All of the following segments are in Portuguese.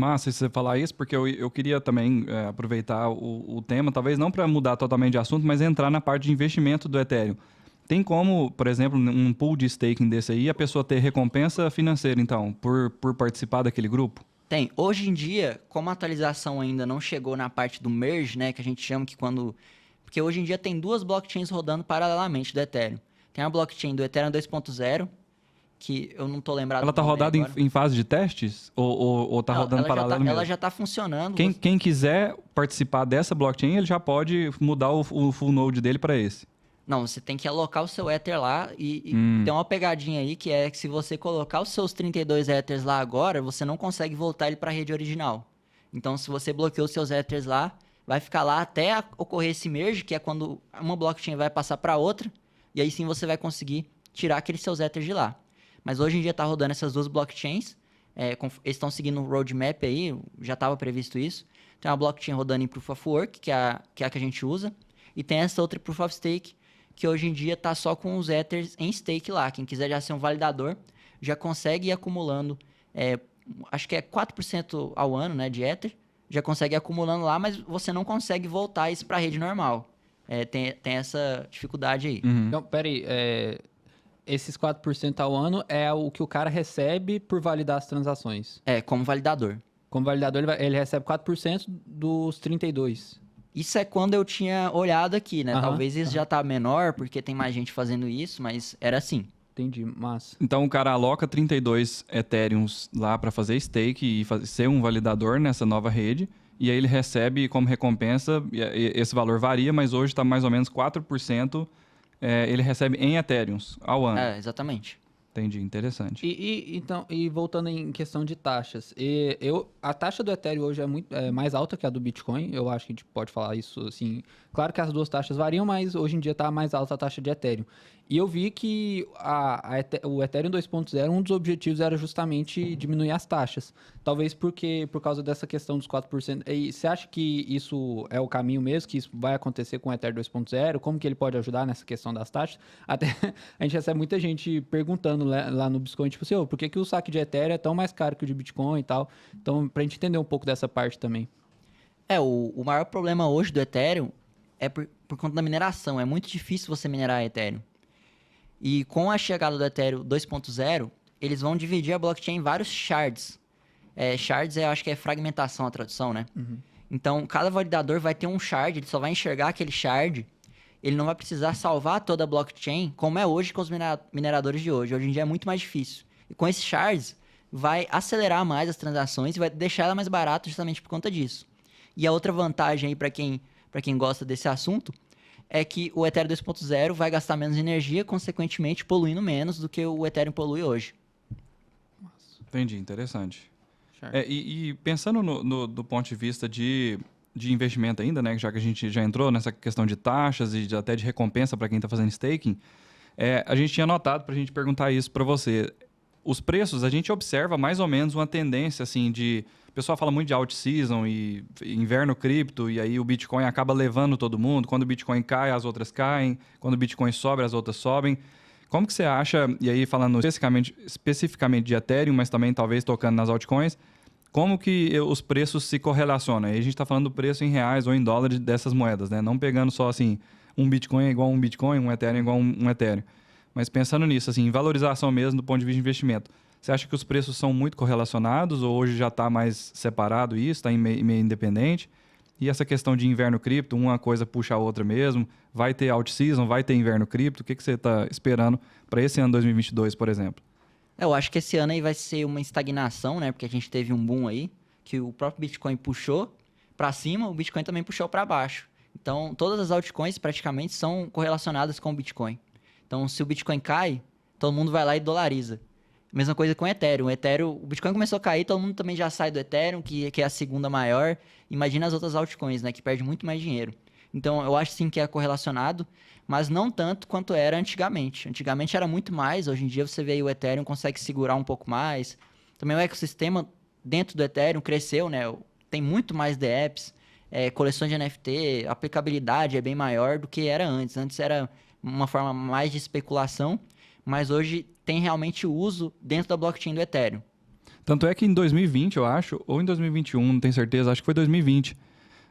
massa você falar isso, porque eu queria também aproveitar o tema, talvez não para mudar totalmente de assunto, mas entrar na parte de investimento do Ethereum. Tem como, por exemplo, um pool de staking desse aí, a pessoa ter recompensa financeira, então, por participar daquele grupo? Tem. Hoje em dia, como a atualização ainda não chegou na parte do merge, né, que a gente chama que quando... Porque hoje em dia tem duas blockchains rodando paralelamente do Ethereum. Tem a blockchain do Ethereum 2.0, que eu não tô lembrado Ela do está nome rodada agora. em fase de testes? Ou está rodando paralelo Ela mesmo? já tá funcionando. Quem quiser participar dessa blockchain, ele já pode mudar o full node dele para esse. Não, você tem que alocar o seu Ether lá e tem uma pegadinha aí que é que se você colocar os seus 32 Ethers lá agora, você não consegue voltar ele para a rede original. Então, se você bloqueou os seus Ethers lá, vai ficar lá até ocorrer esse merge, que é quando uma blockchain vai passar para outra, e aí sim você vai conseguir tirar aqueles seus Ethers de lá. Mas hoje em dia tá rodando essas duas blockchains, eles estão seguindo um roadmap aí, já estava previsto isso. Tem uma blockchain rodando em Proof of Work, que é a que a gente usa, e tem essa outra Proof of Stake, que hoje em dia está só com os Ethers em stake lá. Quem quiser já ser um validador, já consegue ir acumulando, acho que é 4% ao ano, né, de Ether, já consegue ir acumulando lá, mas você não consegue voltar isso para a rede normal. Tem essa dificuldade aí. Então, peraí, esses 4% ao ano é o que o cara recebe por validar as transações. Como validador. Como validador, ele recebe 4% dos 32. Isso é quando eu tinha olhado aqui, né? Aham, Talvez isso já tá menor, porque tem mais gente fazendo isso, mas era assim. Entendi, massa. Então o cara aloca 32 Ethereums lá para fazer stake e ser um validador nessa nova rede. E aí ele recebe como recompensa, esse valor varia, mas hoje está mais ou menos 4%, ele recebe em Ethereums ao ano. Exatamente. Entendi, interessante. Então, voltando em questão de taxas, a taxa do Ethereum hoje é mais alta que a do Bitcoin, eu acho que a gente pode falar isso assim. Claro que as duas taxas variam, mas hoje em dia está mais alta a taxa de Ethereum. E eu vi que o Ethereum 2.0, um dos objetivos era justamente diminuir as taxas. Talvez por causa dessa questão dos 4%. E você acha que isso é o caminho mesmo, que isso vai acontecer com o Ethereum 2.0? Como que ele pode ajudar nessa questão das taxas? Até a gente recebe muita gente perguntando lá no Bitcoin, tipo assim, por que o saque de Ethereum é tão mais caro que o de Bitcoin e tal? Então, pra gente entender um pouco dessa parte também. O maior problema hoje do Ethereum é por conta da mineração. É muito difícil você minerar Ethereum. E com a chegada do Ethereum 2.0, eles vão dividir a blockchain em vários shards. Shards, eu acho que é fragmentação a tradução, né? Uhum. Então, cada validador vai ter um shard, ele só vai enxergar aquele shard. Ele não vai precisar salvar toda a blockchain, como é hoje com os mineradores de hoje. Hoje em dia é muito mais difícil. E com esses shards, vai acelerar mais as transações e vai deixar ela mais barata justamente por conta disso. E a outra vantagem aí para quem gosta desse assunto é que o Ethereum 2.0 vai gastar menos energia, consequentemente poluindo menos do que o Ethereum polui hoje. Entendi, interessante. Certo. E pensando do ponto de vista de investimento ainda, né, já que a gente já entrou nessa questão de taxas e até de recompensa para quem está fazendo staking, a gente tinha notado para a gente perguntar isso para você. Os preços, a gente observa mais ou menos uma tendência assim de... O pessoal fala muito de alt season e inverno cripto, e aí o Bitcoin acaba levando todo mundo. Quando o Bitcoin cai, as outras caem. Quando o Bitcoin sobe, as outras sobem. Como que você acha, e aí falando especificamente de Ethereum, mas também talvez tocando nas altcoins, como que os preços se correlacionam? Aí a gente está falando do preço em reais ou em dólares dessas moedas, né? Não pegando só assim, um Bitcoin é igual a um Bitcoin, um Ethereum é igual a um Ethereum. Mas pensando nisso, assim, em valorização mesmo do ponto de vista de investimento. Você acha que os preços são muito correlacionados ou hoje já está mais separado isso, está meio independente? E essa questão de inverno cripto, uma coisa puxa a outra mesmo? Vai ter alt season, vai ter inverno cripto? O que você está esperando para esse ano 2022, por exemplo? Eu acho que esse ano aí vai ser uma estagnação, né? Porque a gente teve um boom aí, que o próprio Bitcoin puxou para cima, o Bitcoin também puxou para baixo. Então, todas as altcoins praticamente são correlacionadas com o Bitcoin. Então, se o Bitcoin cai, todo mundo vai lá e dolariza. Mesma coisa com o Ethereum. O Bitcoin começou a cair, todo mundo também já sai do Ethereum, que é a segunda maior. Imagina as outras altcoins, né? Que perde muito mais dinheiro. Então, eu acho sim que é correlacionado, mas não tanto quanto era antigamente. Antigamente era muito mais, hoje em dia você vê aí o Ethereum consegue segurar um pouco mais. Também o ecossistema dentro do Ethereum cresceu, né? Tem muito mais dApps, coleções de NFT, a aplicabilidade é bem maior do que era antes. Antes era uma forma mais de especulação, mas hoje tem realmente uso dentro da blockchain do Ethereum. Tanto é que em 2020, eu acho, ou em 2021, não tenho certeza, acho que foi 2020.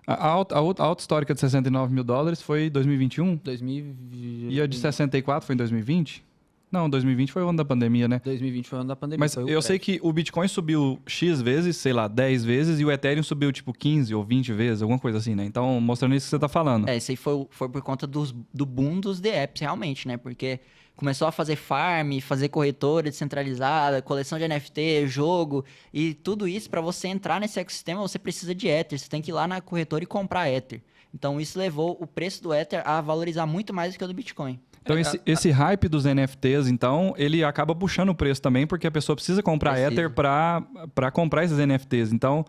A alta histórica de $69 mil foi 2021? 2020... E a de 64 foi em 2020? Não, 2020 foi o ano da pandemia, né? 2020 foi o ano da pandemia. Mas eu sei que o Bitcoin subiu X vezes, sei lá, 10 vezes, e o Ethereum subiu tipo 15 ou 20 vezes, alguma coisa assim, né? Então, mostrando isso que você tá falando. Isso aí foi por conta do boom dos DApps, realmente, né? Porque começou a fazer farm, fazer corretora descentralizada, coleção de NFT, jogo, e tudo isso, para você entrar nesse ecossistema, você precisa de Ether. Você tem que ir lá na corretora e comprar Ether. Então, isso levou o preço do Ether a valorizar muito mais do que o do Bitcoin. Então, esse hype dos NFTs, então, ele acaba puxando o preço também, porque a pessoa precisa comprar Ether para comprar esses NFTs. Então,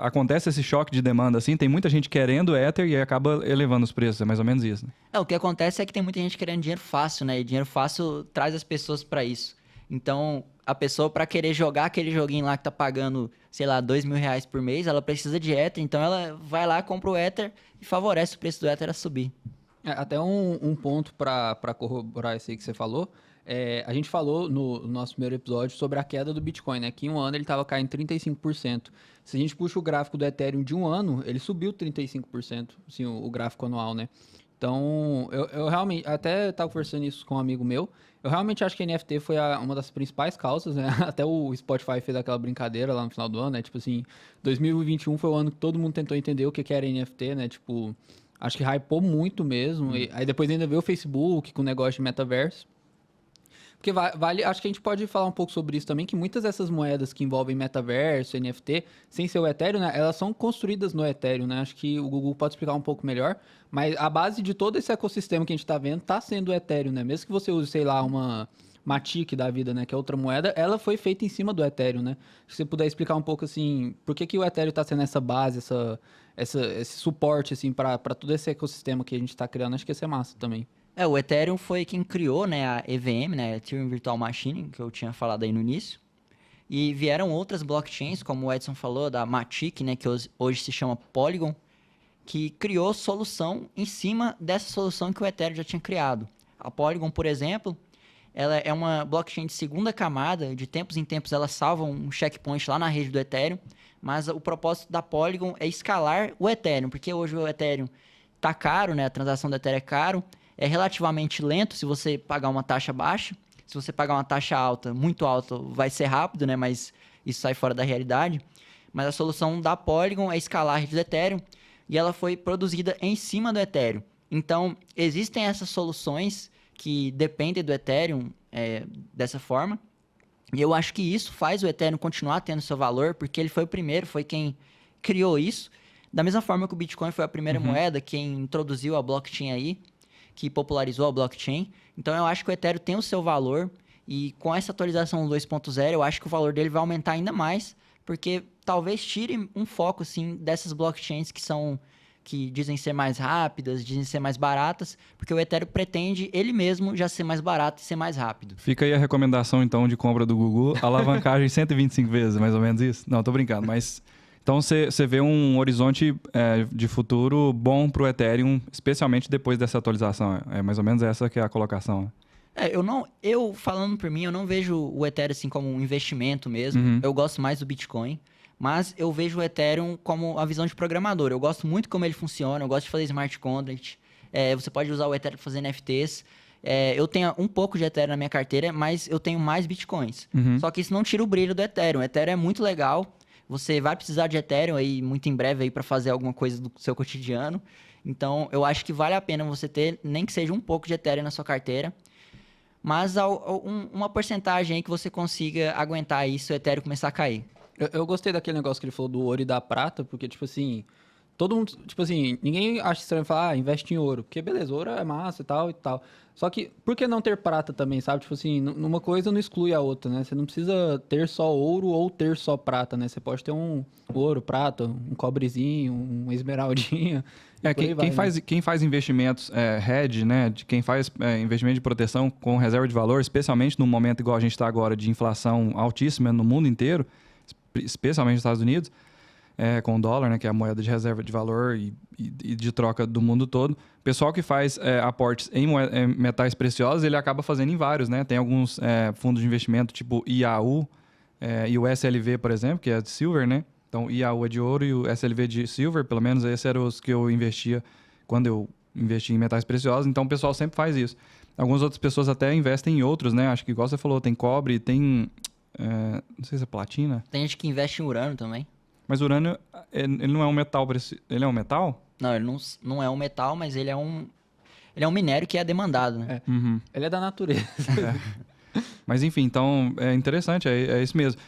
acontece esse choque de demanda, assim, tem muita gente querendo Ether e aí acaba elevando os preços, é mais ou menos isso, né? O que acontece é que tem muita gente querendo dinheiro fácil, né? E dinheiro fácil traz as pessoas para isso. Então, a pessoa, para querer jogar aquele joguinho lá que tá pagando, sei lá, R$2.000 por mês, ela precisa de Ether, então ela vai lá, compra o Ether e favorece o preço do Ether a subir. Até um ponto para corroborar isso aí que você falou. A gente falou no nosso primeiro episódio sobre a queda do Bitcoin, né? Que em um ano ele estava caindo 35%. Se a gente puxa o gráfico do Ethereum de um ano, ele subiu 35%, assim, o gráfico anual, né? Então, eu realmente, até estava conversando isso com um amigo meu, eu realmente acho que a NFT foi uma das principais causas, né? Até o Spotify fez aquela brincadeira lá no final do ano, né? Tipo assim, 2021 foi o ano que todo mundo tentou entender o que era NFT, né? Tipo, acho que hypou muito mesmo. E aí depois ainda veio o Facebook com o negócio de metaverso. Porque acho que a gente pode falar um pouco sobre isso também, que muitas dessas moedas que envolvem metaverso, NFT, sem ser o Ethereum, né, elas são construídas no Ethereum, né? Acho que o Google pode explicar um pouco melhor, mas a base de todo esse ecossistema que a gente está vendo está sendo o Ethereum, né? Mesmo que você use, sei lá, uma Matic da vida, né, que é outra moeda, ela foi feita em cima do Ethereum, né? Se você puder explicar um pouco, assim, por que o Ethereum está sendo essa base, esse suporte, assim, para todo esse ecossistema que a gente está criando, acho que ia ser massa também. O Ethereum foi quem criou, né, a EVM, né, Ethereum Virtual Machine, que eu tinha falado aí no início. E vieram outras blockchains, como o Edson falou, da Matic, né, que hoje se chama Polygon, que criou solução em cima dessa solução que o Ethereum já tinha criado. A Polygon, por exemplo, ela é uma blockchain de segunda camada, de tempos em tempos ela salva um checkpoint lá na rede do Ethereum, mas o propósito da Polygon é escalar o Ethereum, porque hoje o Ethereum tá caro, né, a transação do Ethereum é caro, é relativamente lento se você pagar uma taxa baixa. Se você pagar uma taxa alta, muito alta, vai ser rápido, né? Mas isso sai fora da realidade. Mas a solução da Polygon é escalar a rede do Ethereum e ela foi produzida em cima do Ethereum. Então, existem essas soluções que dependem do Ethereum dessa forma. E eu acho que isso faz o Ethereum continuar tendo seu valor, porque ele foi o primeiro, foi quem criou isso. Da mesma forma que o Bitcoin foi a primeira moeda, quem introduziu a blockchain aí, que popularizou a blockchain. Então, eu acho que o Ethereum tem o seu valor e com essa atualização 2.0, eu acho que o valor dele vai aumentar ainda mais, porque talvez tire um foco, assim, dessas blockchains que dizem ser mais rápidas, dizem ser mais baratas, porque o Ethereum pretende ele mesmo já ser mais barato e ser mais rápido. Fica aí a recomendação, então, de compra do Google, alavancagem 125 vezes, mais ou menos isso? Não, tô brincando, mas... Então, você vê um horizonte de futuro bom para o Ethereum, especialmente depois dessa atualização. É mais ou menos essa que é a colocação. Eu falando por mim, eu não vejo o Ethereum assim como um investimento mesmo. Eu gosto mais do Bitcoin, mas eu vejo o Ethereum como a visão de programador. Eu gosto muito como ele funciona, eu gosto de fazer smart contract. Você pode usar o Ethereum para fazer NFTs. Eu tenho um pouco de Ethereum na minha carteira, mas eu tenho mais Bitcoins. Só que isso não tira o brilho do Ethereum. O Ethereum é muito legal. Você vai precisar de Ethereum aí muito em breve aí para fazer alguma coisa do seu cotidiano. Então, eu acho que vale a pena você ter, nem que seja um pouco de Ethereum na sua carteira. Mas uma porcentagem aí que você consiga aguentar isso, o Ethereum começar a cair. Eu gostei daquele negócio que ele falou do ouro e da prata, porque, tipo assim, todo mundo, tipo assim, ninguém acha estranho falar, investe em ouro, porque beleza, ouro é massa e tal e tal. Só que, por que não ter prata também, sabe? Tipo assim, numa coisa não exclui a outra, né? Você não precisa ter só ouro ou ter só prata, né? Você pode ter um ouro, prata, um cobrezinho, um esmeraldinha. Quem faz investimentos hedge, né? Quem faz investimento de proteção com reserva de valor, especialmente num momento igual a gente está agora de inflação altíssima no mundo inteiro, especialmente nos Estados Unidos, com o dólar, né, que é a moeda de reserva de valor e de troca do mundo todo. O pessoal que faz aportes em metais preciosos, ele acaba fazendo em vários, né? Tem alguns fundos de investimento tipo IAU, e o SLV, por exemplo, que é de silver, né? Então, IAU é de ouro e o SLV de silver, pelo menos esses eram os que eu investia quando eu investi em metais preciosos. Então, o pessoal sempre faz isso. Algumas outras pessoas até investem em outros, né? Acho que, igual você falou, tem cobre, tem... não sei se é platina. Tem gente que investe em urânio também. Mas o urânio, ele não é um metal... Ele é um metal? Não, ele não é um metal, mas ele é um minério que é demandado, né? Ele é da natureza. Mas enfim, então é interessante, é isso mesmo.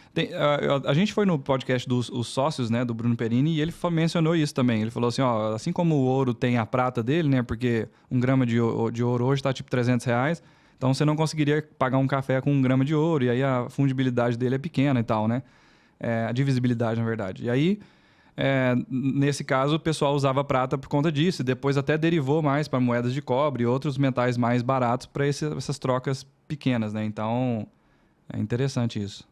A gente foi no podcast dos os sócios, né, do Bruno Perini, e ele mencionou isso também. Ele falou assim, ó, assim como o ouro tem a prata dele, né, porque 1 grama de ouro hoje tá tipo R$300, então você não conseguiria pagar um café com 1 grama de ouro, e aí a fundibilidade dele é pequena e tal, né? A divisibilidade, na verdade. E aí, nesse caso, o pessoal usava prata por conta disso, e depois até derivou mais para moedas de cobre e outros metais mais baratos para essas trocas pequenas, né? Então, é interessante isso.